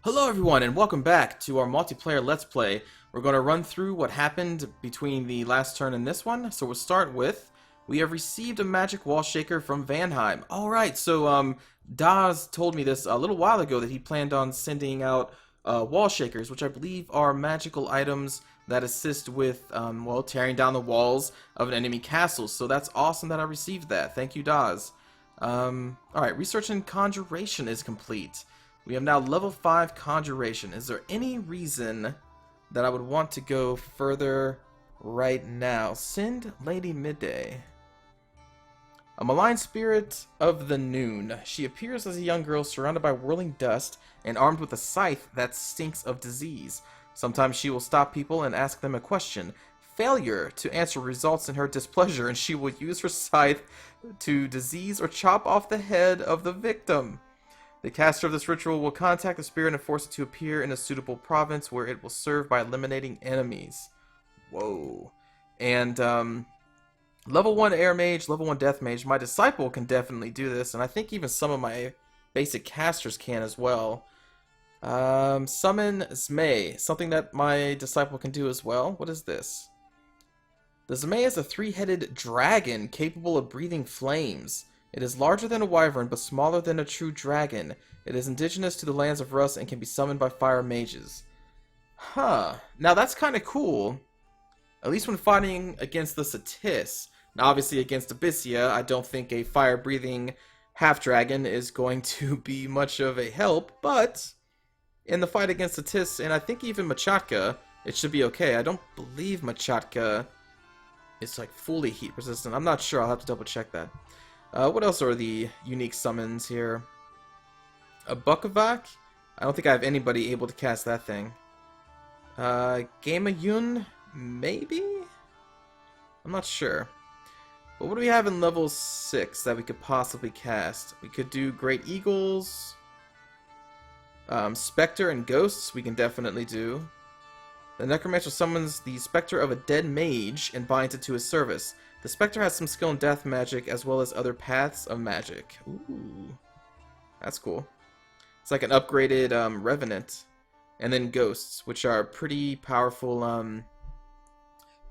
Hello everyone and welcome back to our multiplayer Let's Play. We're going to run through what happened between the last turn and this one. So we'll start with, we have received a magic wall shaker from Vanheim. Alright, so Daz told me this a little while ago that he planned on sending out wall shakers, which I believe are magical items that assist with, well, tearing down the walls of an enemy castle. So that's awesome that I received that. Thank you, Daz. Alright, research and conjuration is complete. We have now level 5 conjuration. Is there any reason that I would want to go further right now? Send Lady Midday. A malign spirit of the noon. She appears as a young girl surrounded by whirling dust and armed with a scythe that stinks of disease. Sometimes she will stop people and ask them a question. Failure to answer results in her displeasure, and she will use her scythe to disease or chop off the head of the victim. The caster of this ritual will contact the spirit and force it to appear in a suitable province where it will serve by eliminating enemies. Whoa. And, level 1 air mage, level 1 death mage. My disciple can definitely do this, and I think even some of my basic casters can as well. Summon Zmei, something that my disciple can do as well. What is this? The Zmei is a 3-headed dragon capable of breathing flames. It is larger than a wyvern, but smaller than a true dragon. It is indigenous to the lands of Rust and can be summoned by fire mages. Huh. Now that's kind of cool. At least when fighting against the Satis. Now obviously against Abyssia, I don't think a fire-breathing half-dragon is going to be much of a help, but in the fight against Satis, and I think even Machatka, it should be okay. I don't believe Machatka is like fully heat resistant. I'm not sure. I'll have to double check that. What else are the unique summons here? A Bukavak? I don't think I have anybody able to cast that thing. Gamayun? Maybe? I'm not sure. But what do we have in level 6 that we could possibly cast? We could do Great Eagles. Spectre and Ghosts we can definitely do. The Necromancer summons the Spectre of a dead mage and binds it to his service. The Spectre has some skill in death magic as well as other paths of magic. Ooh. That's cool. It's like an upgraded Revenant. And then Ghosts, which are pretty powerful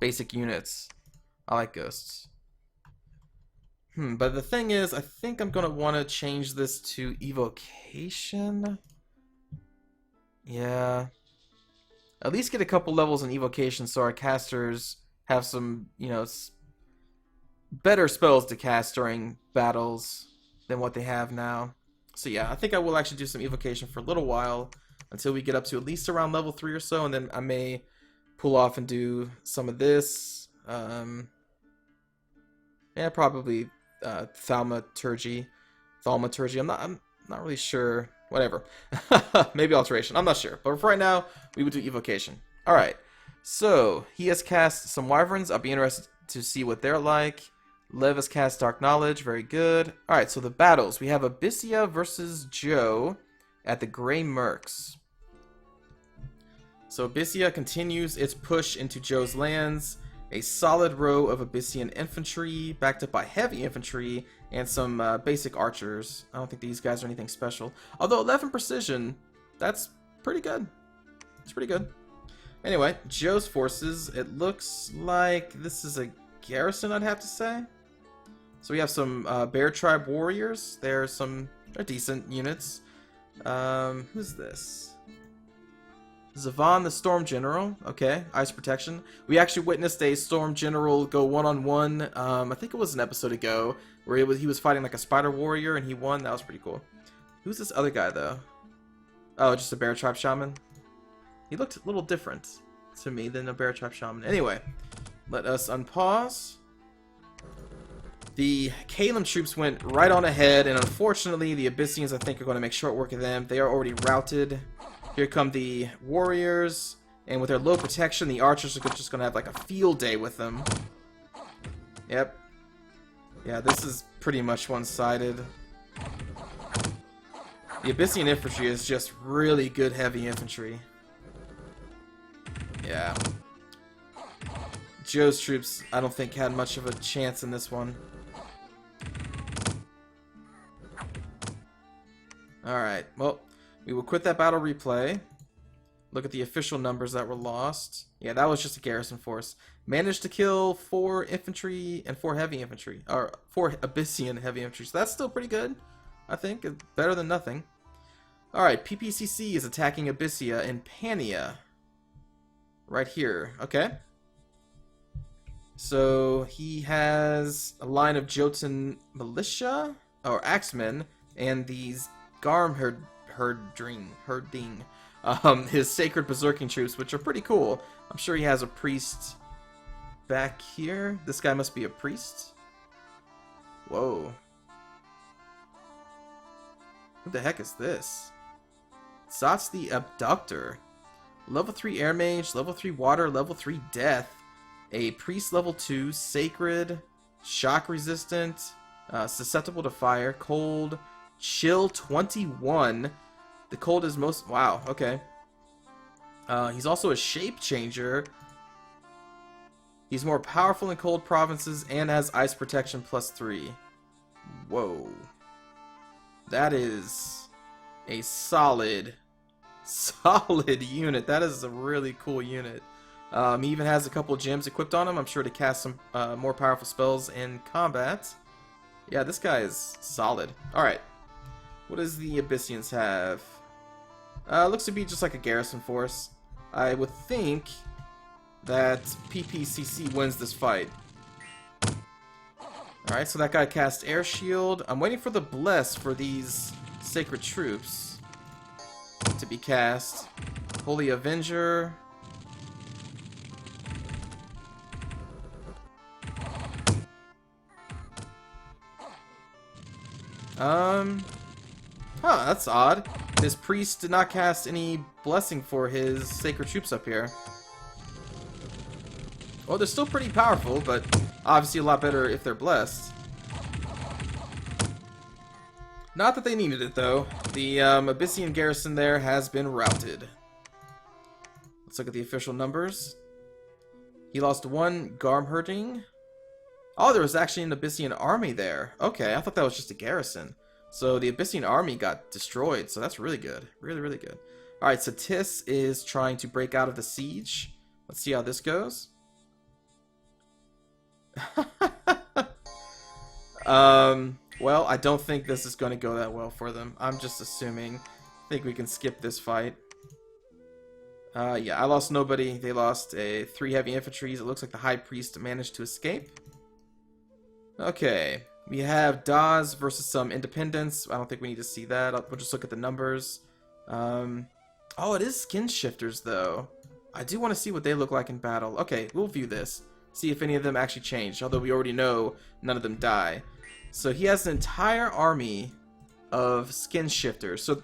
basic units. I like Ghosts. But the thing is, I think I'm going to want to change this to Evocation. Yeah. At least get a couple levels in Evocation so our casters have some, you know, better spells to cast during battles than what they have now. So yeah, I think I will actually do some evocation for a little while until we get up to at least around level 3 or so, and then I may pull off and do some of this. Yeah, probably thaumaturgy. I'm not really sure. Whatever. Maybe alteration. I'm not sure. But for right now, we would do evocation. Alright. So, he has cast some wyverns. I'll be interested to see what they're like. Lev has cast Dark Knowledge, very good. Alright, so the battles. We have Abyssia versus Joe at the Grey Mercs. So Abyssia continues its push into Joe's lands. A solid row of Abyssian infantry, backed up by heavy infantry, and some basic archers. I don't think these guys are anything special. Although 11 precision, that's pretty good. It's pretty good. Anyway, Joe's forces, it looks like this is a garrison, I'd have to say. So we have some Bear Tribe warriors. They're decent units. Who's this? Zavan the Storm General. Okay, Ice Protection. We actually witnessed a Storm General go one-on-one. I think it was an episode ago where he was fighting like a Spider Warrior and he won. That was pretty cool. Who's this other guy though? Oh, just a Bear Tribe Shaman. He looked a little different to me than a Bear Tribe Shaman. Anyway, let us unpause. The Kalem troops went right on ahead, and unfortunately the Abyssians, I think, are going to make short work of them. They are already routed. Here come the warriors, and with their low protection, the archers are just going to have like a field day with them. Yep. Yeah, this is pretty much one-sided. The Abyssian infantry is just really good heavy infantry. Yeah. Joe's troops, I don't think, had much of a chance in this one. Alright, well, We will quit that battle replay. Look at the official numbers that were lost. Yeah, that was just a garrison force. Managed to kill 4 infantry and 4 heavy infantry. Or 4 Abyssian heavy infantry. So that's still pretty good, I think. It's better than nothing. Alright, PPCC is attacking Abyssia in Pania. Right here. Okay. So he has a line of Jotun militia, or axemen, and these Garm herding, his sacred berserking troops, which are pretty cool. I'm sure he has a priest back here. This guy must be a priest. Whoa. Who the heck is this? Zots the Abductor. Level 3 Air Mage, level 3 Water, level 3 Death. A priest level 2, sacred, shock resistant, susceptible to fire, cold, chill 21. The cold is most... Wow, okay. He's also a shape changer. He's more powerful in cold provinces and has ice protection +3. Whoa. That is a solid unit. That is a really cool unit. He even has a couple of gems equipped on him, I'm sure, to cast some more powerful spells in combat. Yeah, this guy is solid. Alright. What does the Abyssians have? Looks to be just like a garrison force. I would think that PPCC wins this fight. Alright, so that guy cast Air Shield. I'm waiting for the Bless for these sacred troops to be cast. Holy Avenger. Huh, that's odd. His priest did not cast any blessing for his sacred troops up here. Well, they're still pretty powerful, but obviously a lot better if they're blessed. Not that they needed it, though. The Abyssian garrison there has been routed. Let's look at the official numbers. He lost 1 Garmherding. Oh, there was actually an Abyssian army there. Okay, I thought that was just a garrison. So the Abyssian army got destroyed, so that's really good. Really, really good. Alright, so Tis is trying to break out of the siege. Let's see how this goes. Well, I don't think this is going to go that well for them. I'm just assuming. I think we can skip this fight. Yeah, I lost nobody. They lost 3 heavy infantries. It looks like the High Priest managed to escape. Okay, we have Daz versus some independents. I don't think we need to see that. We'll just look at the numbers. Oh, it is skin shifters, though. I do want to see what they look like in battle. Okay, we'll view this. See if any of them actually change, although we already know none of them die. So he has an entire army of skin shifters. So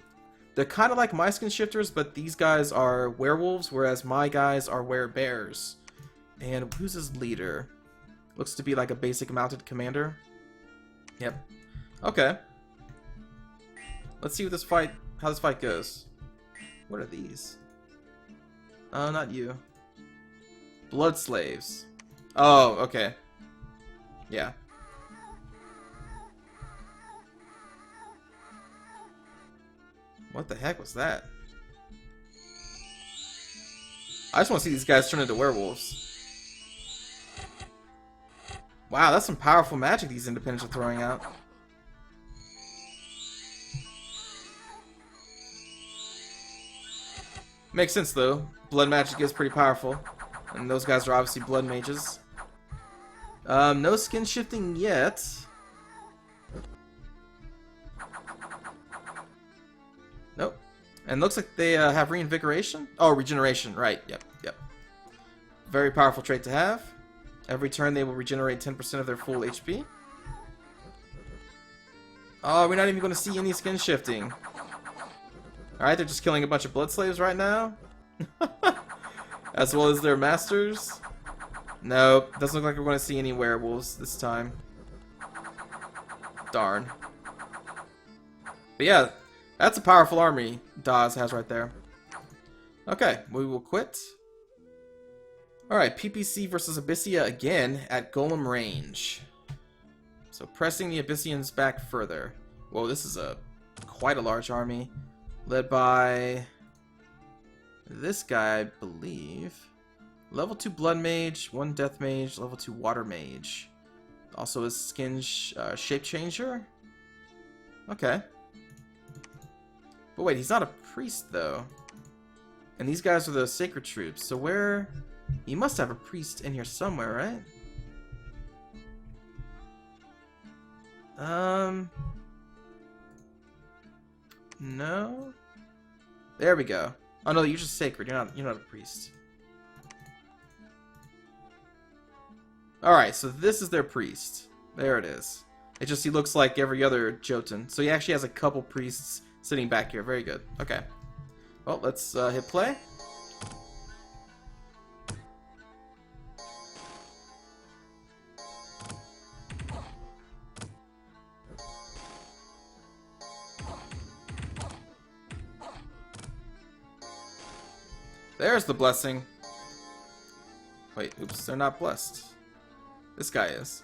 they're kind of like my skin shifters, but these guys are werewolves, whereas my guys are werebears. And who's his leader? Looks to be like a basic mounted commander. Yep. Okay. Let's see what how this fight goes. What are these? Oh, not you. Blood slaves. Oh, okay. Yeah. What the heck was that? I just want to see these guys turn into werewolves. Wow, that's some powerful magic these independents are throwing out. Makes sense, though. Blood magic is pretty powerful. And those guys are obviously blood mages. No skin shifting yet. Nope. And looks like they have reinvigoration. Oh, regeneration. Right. Yep. Very powerful trait to have. Every turn they will regenerate 10% of their full HP. Oh, we're not even going to see any skin shifting. Alright, they're just killing a bunch of blood slaves right now. As well as their masters. Nope, doesn't look like we're going to see any werewolves this time. Darn. But yeah, that's a powerful army Daz has right there. Okay, we will quit. Alright, PPC versus Abyssia again at Golem range. So pressing the Abyssians back further. Whoa, this is quite a large army. led by this guy, I believe. Level 2 Blood Mage, 1 Death Mage, level 2 Water Mage. Also a skin shape changer. Okay. But wait, he's not a priest though. And these guys are the sacred troops. So where... You must have a priest in here somewhere, right? No. There we go. Oh no, you're just sacred. You're not a priest. Alright, so this is their priest. There it is. It just, he looks like every other Jotun. So he actually has a couple priests sitting back here. Very good. Okay. Well, let's hit play. There's the blessing. Wait, oops, they're not blessed. This guy is.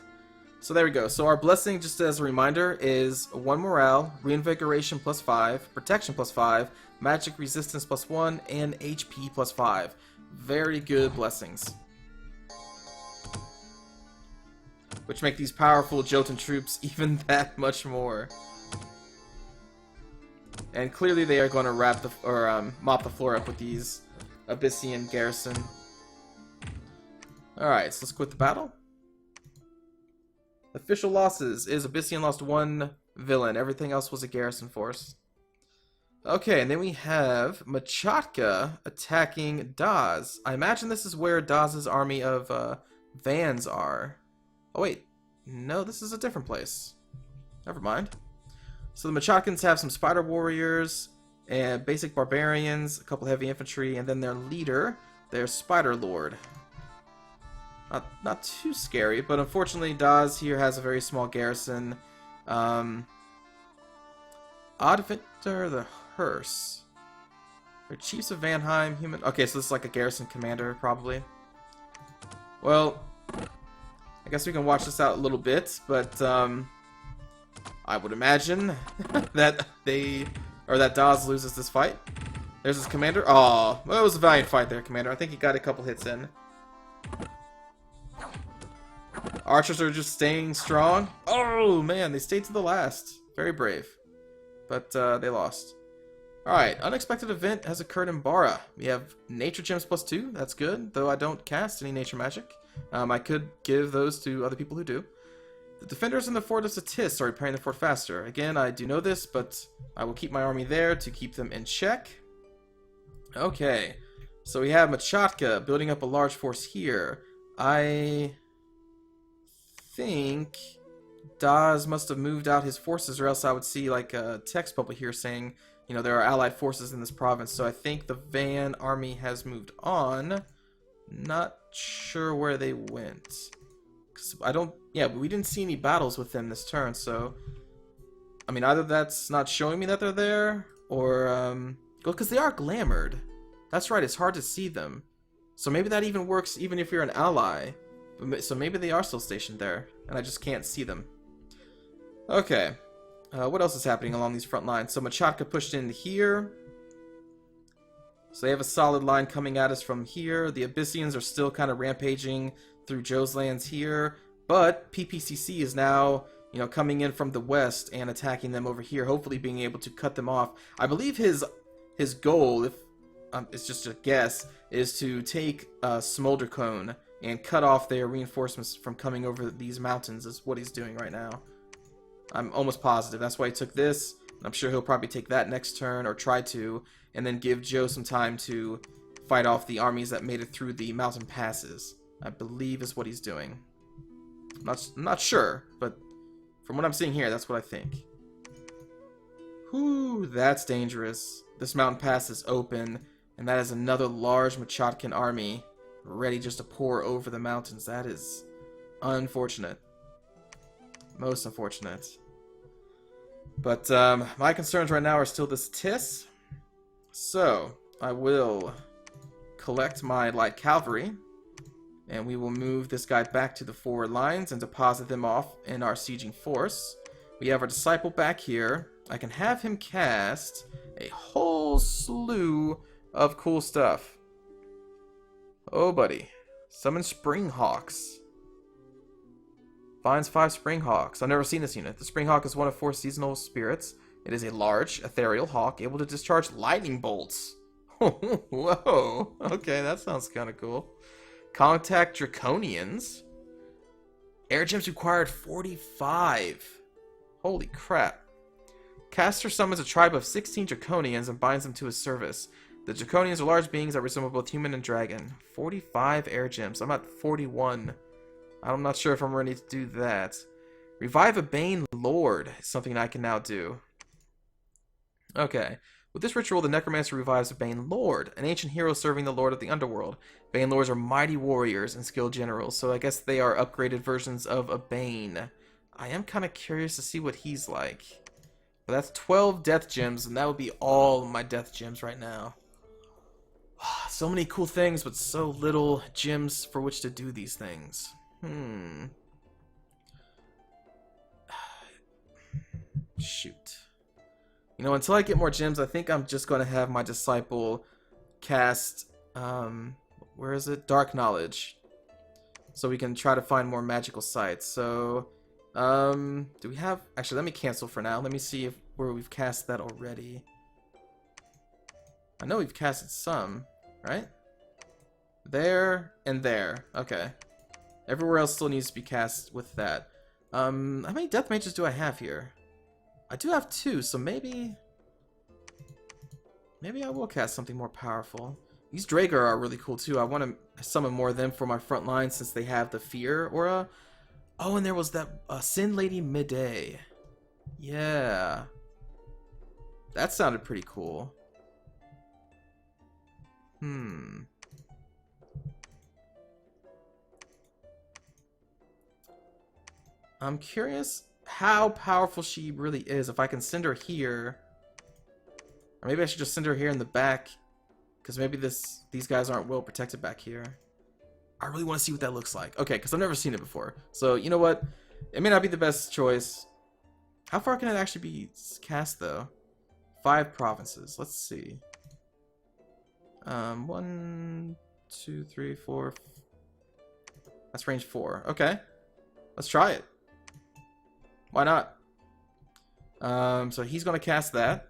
So there we go. So our blessing, just as a reminder, is 1 morale, reinvigoration plus 5, protection plus 5, magic resistance plus 1, and HP plus 5. Very good blessings. Which make these powerful Jotun troops even that much more. And clearly they are going to wrap the mop the floor up with these Abyssian garrison. Alright, so let's quit the battle. Official losses is Abyssian lost 1 villain. Everything else was a garrison force. Okay, and then we have Machatka attacking Daz. I imagine this is where Daz's army of Vans are. Oh wait, no, this is a different place. Never mind. So the Machatkans have some spider warriors and basic barbarians, a couple heavy infantry, and then their leader, their spider lord. Not too scary, but unfortunately Daz here has a very small garrison. Oddvinter the Hearse. They're chiefs of Vanheim, human... Okay, so this is like a garrison commander, probably. Well, I guess we can watch this out a little bit, but I would imagine that that Daz loses this fight. There's his commander. Oh, well, it was a valiant fight there, commander. I think he got a couple hits in. Archers are just staying strong. Oh, man, they stayed to the last. Very brave. But they lost. Alright, unexpected event has occurred in Bara. We have nature gems plus 2. That's good, though I don't cast any nature magic. I could give those to other people who do. The defenders in the fort of Satis are repairing the fort faster. Again, I do know this, but I will keep my army there to keep them in check. Okay, so we have Machatka building up a large force here. I think Daz must have moved out his forces, or else I would see like a text bubble here saying, you know, there are allied forces in this province. So I think the Van army has moved on. Not sure where they went. Yeah, but we didn't see any battles with them this turn, so I mean, either that's not showing me that they're there, or well, because they are glamored. That's right, it's hard to see them. So maybe that even works even if you're an ally. So maybe they are still stationed there, and I just can't see them. Okay, what else is happening along these front lines? So Machatka pushed in here. So they have a solid line coming at us from here. The Abyssians are still kind of rampaging through Joe's lands here, but PPCC is now, you know, coming in from the west and attacking them over here, hopefully being able to cut them off. I believe his goal, if it's just a guess, is to take Smolder Cone and cut off their reinforcements from coming over these mountains, is what he's doing right now. I'm almost positive. That's why he took this. I'm sure he'll probably take that next turn, or try to, and then give Joe some time to fight off the armies that made it through the mountain passes. I believe is what he's doing. I'm not sure, but from what I'm seeing here, that's what I think. Whew, that's dangerous. This mountain pass is open, and that is another large Machatkan army ready just to pour over the mountains. That is unfortunate. Most unfortunate. But my concerns right now are still this Tis. So I will collect my light cavalry, and we will move this guy back to the forward lines and deposit them off in our sieging force. We have our disciple back here. I can have him cast a whole whole slew of cool stuff. Oh, buddy. Summon Springhawks. Finds 5 Springhawks. I've never seen this unit. The Springhawk is one of 4 seasonal spirits. It is a large, ethereal hawk able to discharge lightning bolts. Whoa. Okay, that sounds kind of cool. Contact Draconians. Air gems required 45. Holy crap. Caster summons a tribe of 16 Draconians and binds them to his service. The Draconians are large beings that resemble both human and dragon. 45 air gems. I'm at 41. I'm not sure if I'm ready to do that. Revive a Bane Lord is something I can now do. Okay. With this ritual, the Necromancer revives a Bane Lord, an ancient hero serving the Lord of the Underworld. Bane Lords are mighty warriors and skilled generals, so I guess they are upgraded versions of a Bane. I am kind of curious to see what he's like. But that's 12 death gems, and that would be all my death gems right now. So many cool things, but so little gems for which to do these things. Shoot. You know, until I get more gems, I think I'm just going to have my disciple cast, where is it? Dark Knowledge. So we can try to find more magical sites. So, do we have... Actually, let me cancel for now. Let me see where we've cast that already. I know we've casted some, right? There and there. Okay. Everywhere else still needs to be cast with that. How many death mages do I have here? I do have 2, so maybe I will cast something more powerful. These Dragar are really cool too. I want to summon more of them for my front line since they have the Fear aura. Oh, and there was that Sin Lady Midday. Yeah. That sounded pretty cool. I'm curious how powerful she really is. If I can send her here, or maybe I should just send her here in the back, because maybe these guys aren't well protected back here. I really want to see what that looks like. Okay, because I've never seen it before. So you know what? It may not be the best choice. How far can it actually be cast though? 5 provinces. Let's see. 1, 2, 3, 4. That's range 4. Okay, let's try it. Why not? So he's going to cast that.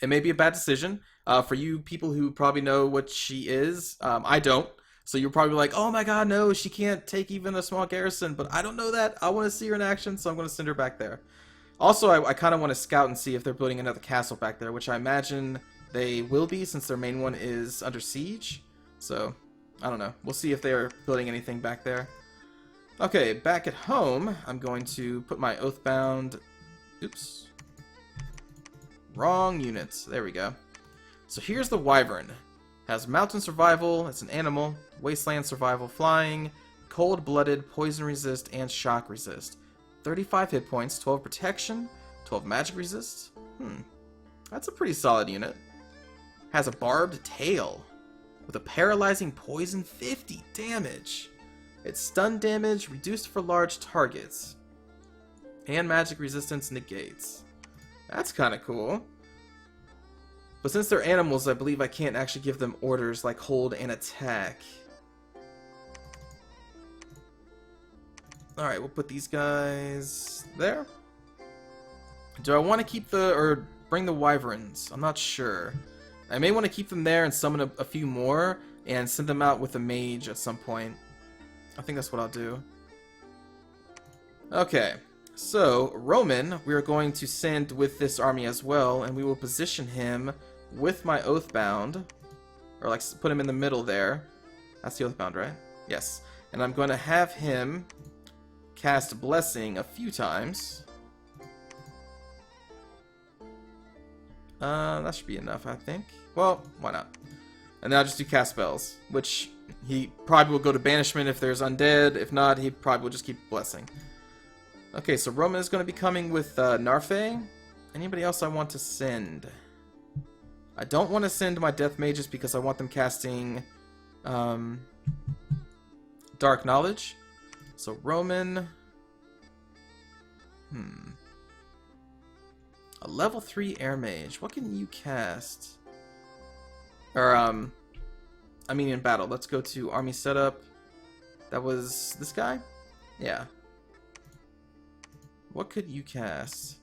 It may be a bad decision. For you people who probably know what she is, I don't. So you're probably like, oh my god, no, she can't take even a small garrison. But I don't know that. I want to see her in action, so I'm going to send her back there. Also, I kind of want to scout and see if they're building another castle back there, which I imagine they will be since their main one is under siege. So, I don't know. We'll see if they're building anything back there. Okay, back at home, I'm going to put my Oathbound... Oops. Wrong units. There we go. So here's the Wyvern. Has mountain survival, it's an animal, wasteland survival, flying, cold-blooded, poison resist, and shock resist. 35 hit points, 12 protection, 12 magic resist. That's a pretty solid unit. Has a barbed tail with a paralyzing poison, 50 damage. It's stun damage, reduced for large targets, and magic resistance negates. That's kind of cool. But since they're animals, I believe I can't actually give them orders like hold and attack. Alright, we'll put these guys there. Do I want to keep or bring the Wyverns? I'm not sure. I may want to keep them there and summon a few more and send them out with a mage at some point. I think that's what I'll do. Okay, so Roman we are going to send with this army as well, and we will position him with my Oathbound, or like put him in the middle there. That's the Oathbound, right? Yes. And I'm going to have him cast Blessing a few times. That should be enough, I think. Well, why not? And then I'll just do cast spells, which he probably will go to banishment if there's undead. If not, he probably will just keep blessing. Okay, so Roman is going to be coming with Narfe. Anybody else I want to send? I don't want to send my death mages because I want them casting Dark Knowledge. So Roman... A level 3 air mage. What can you cast? Or, I mean in battle. Let's go to army setup. That was this guy? Yeah. What could you cast?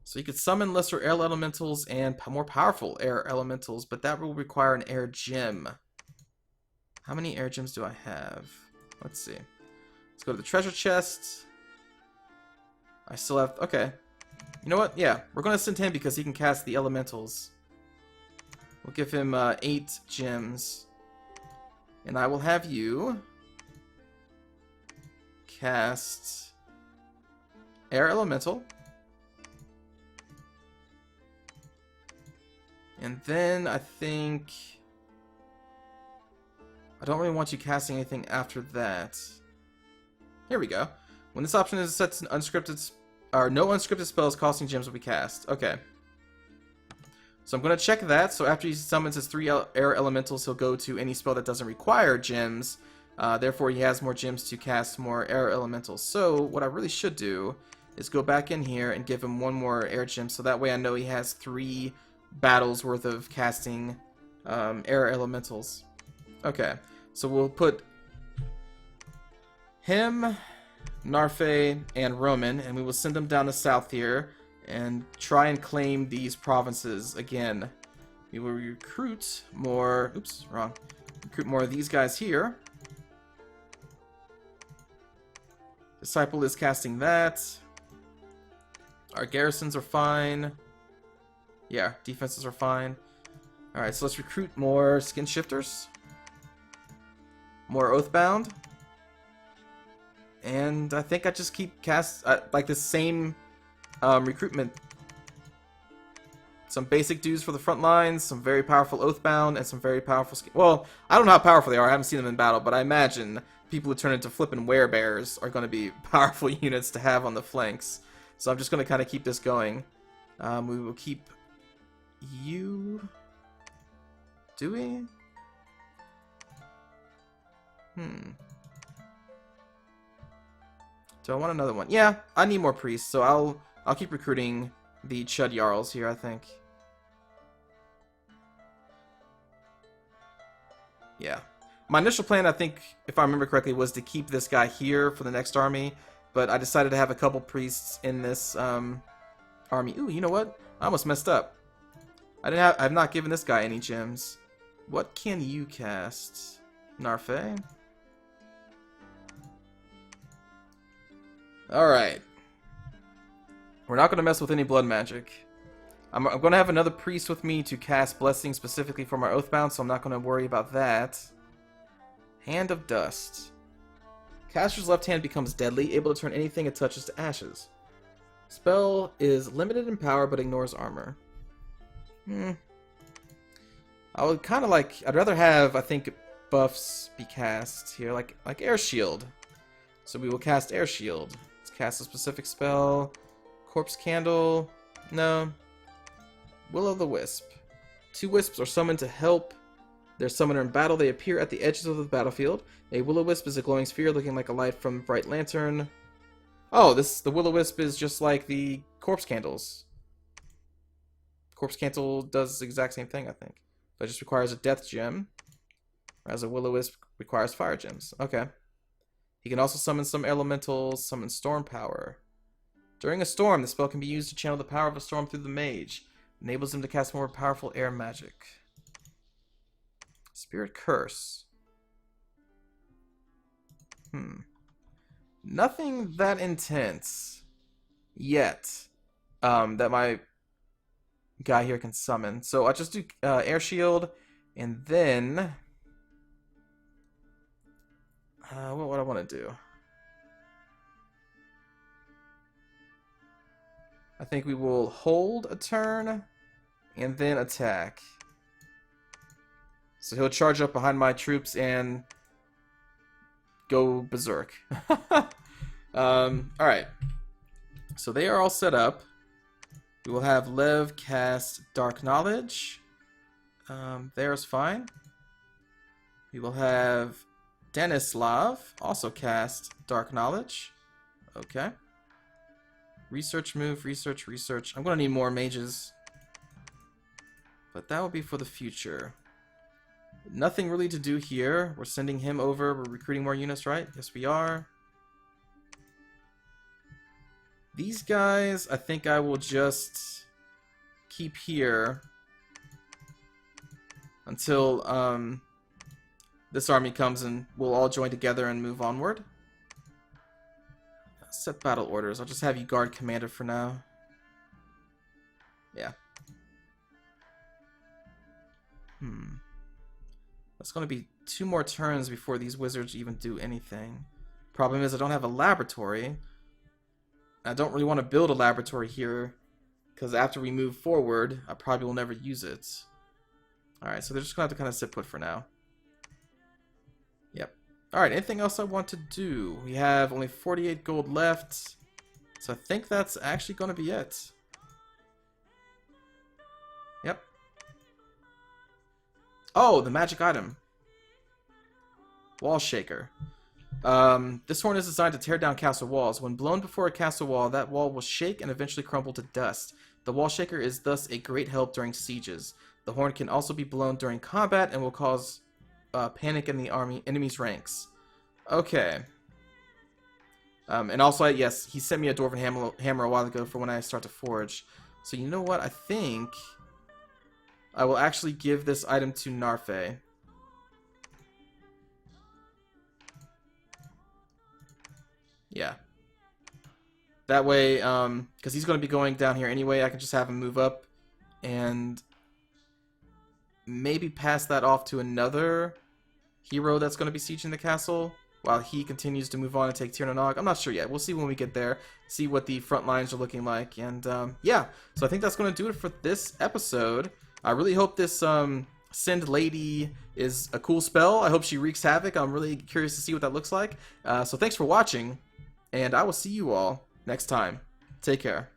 So you could summon lesser air elementals and more powerful air elementals, but that will require an air gem. How many air gems do I have? Let's see. Let's go to the treasure chest. I still have... Okay. You know what? Yeah, we're going to send him because he can cast the elementals. We'll give him 8 gems. And I will have you cast air elemental. And then I think... I don't really want you casting anything after that. Here we go. When this option is set to unscripted... or no unscripted spells costing gems will be cast. Okay. So I'm going to check that. So after he summons his 3 air elementals, he'll go to any spell that doesn't require gems. Therefore, he has more gems to cast more air elementals. So what I really should do is go back in here and give him 1 more air gem. So that way I know he has 3 battles worth of casting air elementals. Okay. So we'll put him, Narfe, and Roman, and we will send them down the south here and try and claim these provinces again. We will recruit more... Oops, wrong. Recruit more of these guys here. Disciple is casting that. Our garrisons are fine. Yeah, defenses are fine. Alright, so let's recruit more skin shifters. More Oathbound. And I think I just keep like the same recruitment. Some basic dudes for the front lines, some very powerful Oathbound, and some very powerful skin. Well, I don't know how powerful they are. I haven't seen them in battle, but I imagine people who turn into flippin' werebears are going to be powerful units to have on the flanks. So I'm just going to kind of keep this going. We will keep you... Do we? Do I want another one? Yeah, I need more priests, so I'll keep recruiting the Chud Jarls here, I think. Yeah. My initial plan, I think, if I remember correctly, was to keep this guy here for the next army, but I decided to have a couple priests in this army. Ooh, you know what? I almost messed up. I've not given this guy any gems. What can you cast? Narfe? Alright. We're not going to mess with any blood magic. I'm going to have another priest with me to cast blessing specifically for my Oathbound, so I'm not going to worry about that. Hand of Dust. Caster's left hand becomes deadly, able to turn anything it touches to ashes. Spell is limited in power but ignores armor. I would kind of like... I'd rather have, I think, buffs be cast here, like Air Shield. So we will cast Air Shield. Let's cast a specific spell. Corpse Candle. No. Will-o'-the-Wisp. 2 wisps are summoned to help their summoner in battle. They appear at the edges of the battlefield. A will-o'-wisp is a glowing sphere looking like a light from a bright lantern. Oh, the will-o'-wisp is just like the corpse candles. Corpse Candle does the exact same thing, I think. But it just requires a death gem. Whereas a will-o'-wisp requires fire gems. Okay. He can also summon some elementals, summon storm power. During a storm, the spell can be used to channel the power of a storm through the mage. Enables him to cast more powerful air magic. Spirit Curse. Nothing that intense yet that my guy here can summon. So I'll just do Air Shield, and then what would I want to do? I think we will hold a turn and then attack. So he'll charge up behind my troops and go berserk. Alright. So they are all set up. We will have Lev cast Dark Knowledge. There's fine. We will have Denislav also cast Dark Knowledge. Okay. Research move, research, research. I'm gonna need more mages. But that will be for the future. Nothing really to do here. We're sending him over. We're recruiting more units, right? Yes, we are. These guys, I think I will just keep here until this army comes and we'll all join together and move onward. Set battle orders. I'll just have you guard commander for now. Yeah. That's going to be 2 more turns before these wizards even do anything. Problem is I don't have a laboratory. I don't really want to build a laboratory here because after we move forward, I probably will never use it. Alright, so they're just going to have to kind of sit put for now. Yep. Alright, anything else I want to do? We have only 48 gold left. So I think that's actually going to be it. Yep. Oh, the magic item. Wall Shaker. This horn is designed to tear down castle walls. When blown before a castle wall, that wall will shake and eventually crumble to dust. The Wall Shaker is thus a great help during sieges. The horn can also be blown during combat and will cause panic in the enemy's ranks. Okay. And also, yes, he sent me a Dwarven hammer a while ago for when I start to forge. So you know what? I think I will actually give this item to Narfe. Yeah. That way, because he's going to be going down here anyway, I can just have him move up and maybe pass that off to another hero that's going to be sieging the castle while he continues to move on and take Tirnanog. I'm not sure yet. We'll see when we get there, see what the front lines are looking like. And yeah, so I think that's going to do it for this episode. I really hope this Send Lady is a cool spell. I hope she wreaks havoc. I'm really curious to see what that looks like. So thanks for watching, and I will see you all next time. Take care.